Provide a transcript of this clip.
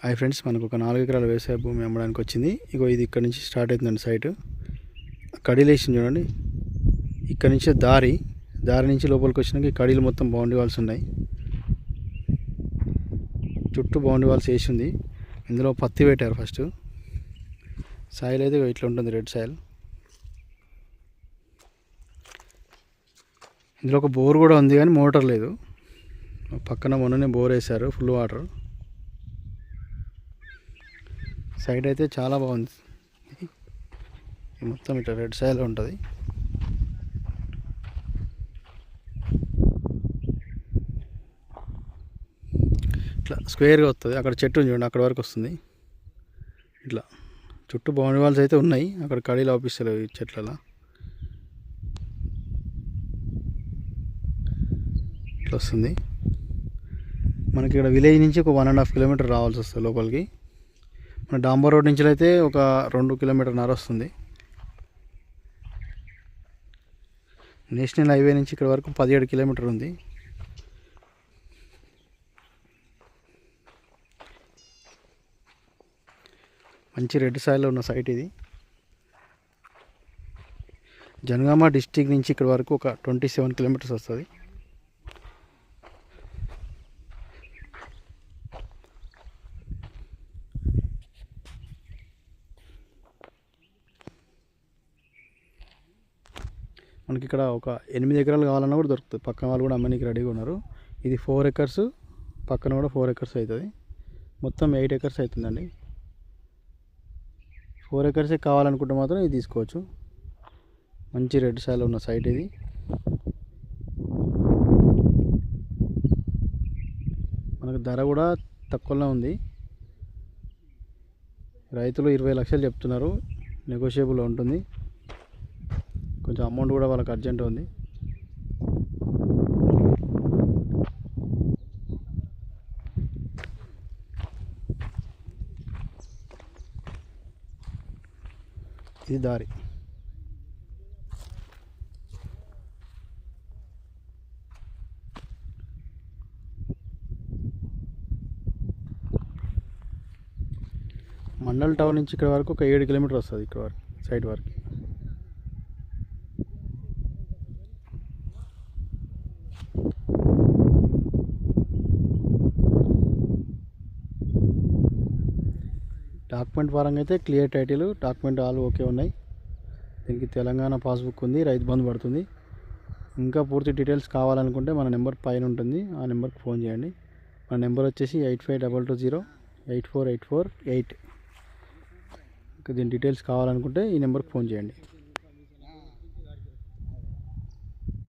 Hi friends, మనకు ఒక 4 ఎకరాల వ్యవసాయ భూమి అమ్మడానికి వచ్చింది. ఇగో ఇది ఇక్కడ నుంచి స్టార్ట్ అవుతుందండి సైట్. కడీలు వేసింది చూడండి. ఇక్కడ నుంచి దారి నుంచి లోపలికి వచ్చినాక ఈ కడీలు మొత్తం బౌండరీ వాల్స్ ఉన్నాయి. చుట్టూ బౌండరీ వాల్స్ వేసింది. ఇందులో పత్తి పెట్టారు. ఫస్ట్ సాయిల్ అయితే ఇట్లా ఉంటుంది, రెడ్ సాయిల్. ఇందులో ఒక బోర్ కూడా ఉంది కానీ మోటార్ లేదు. పక్కన మొన్ననే బోర్ వేశారు, ఫుల్ వాటర్. సైడ్ అయితే చాలా బాగుంది. మొత్తం ఇట్లా రెడ్ సాయిల్ ఉంటుంది. ఇట్లా స్క్వేర్గా వస్తుంది. అక్కడ చెట్టు చూడండి, అక్కడ వరకు వస్తుంది. ఇట్లా చుట్టూ బౌండరీ వాల్స్ అయితే ఉన్నాయి. అక్కడ కడీలు ఆపిస్తలేవు ఈ చెట్లలో. ఇట్లా వస్తుంది. మనకి ఇక్కడ విలేజ్ నుంచి ఒక 1.5 కిలోమీటర్ రావాల్సి వస్తుంది లోపలికి. మన డాంబర్ రోడ్ నుంచి అయితే ఒక 2 కిలోమీటర్న్నర వస్తుంది. నేషనల్ హైవే నుంచి ఇక్కడ వరకు 17 కిలోమీటర్ ఉంది. మంచి రెడ్ సాయిల్లో ఉన్న సైట్ ఇది. జనగామ డిస్టిక్ నుంచి ఇక్కడ వరకు ఒక 27 కిలోమీటర్స్ వస్తుంది. మనకి ఇక్కడ ఒక 8 ఎకరాలు కావాలన్నా కూడా దొరుకుతుంది. పక్కన వాళ్ళు కూడా అమ్మనికి రెడీగా ఉన్నారు. ఇది 4 ఎకర్స్, పక్కన కూడా 4 ఎకర్స్ అవుతుంది. మొత్తం 8 ఎకర్స్ అవుతుందండి. 4 ఎకర్సే కావాలనుకుంటే మాత్రం ఇది తీసుకోవచ్చు. మంచి రెడ్ సాయిల్ ఉన్న సైట్ ఇది. మనకు ధర కూడా తక్కువలో ఉంది. రైతులు 20 లక్షలు చెప్తున్నారు, నెగోషియబుల్ ఉంటుంది. కొంచెం అమౌంట్ కూడా వాళ్ళకి అర్జెంట్ ఉంది. ఇది దారి. మండల్ టౌన్ నుంచి ఇక్కడ వరకు ఒక 7 కిలోమీటర్ వస్తుంది. ఇక్కడ వరకు సైడ్ వరకు. డాక్యుమెంట్ పరంగా అయితే clear title, document all okay ఉన్నాయి. దీనికి తెలంగాణ పాస్బుక్ ఉంది, రైతు బంధు పడుతుంది. ఇంకా పూర్తి డీటెయిల్స్ కావాలనుకుంటే మన నెంబర్ పైన ఉంటుంది, ఆ నెంబర్కి ఫోన్ చేయండి. మన నెంబర్ వచ్చేసి 8522084848. దీని డీటెయిల్స్ కావాలనుకుంటే ఈ నెంబర్కి ఫోన్ చేయండి.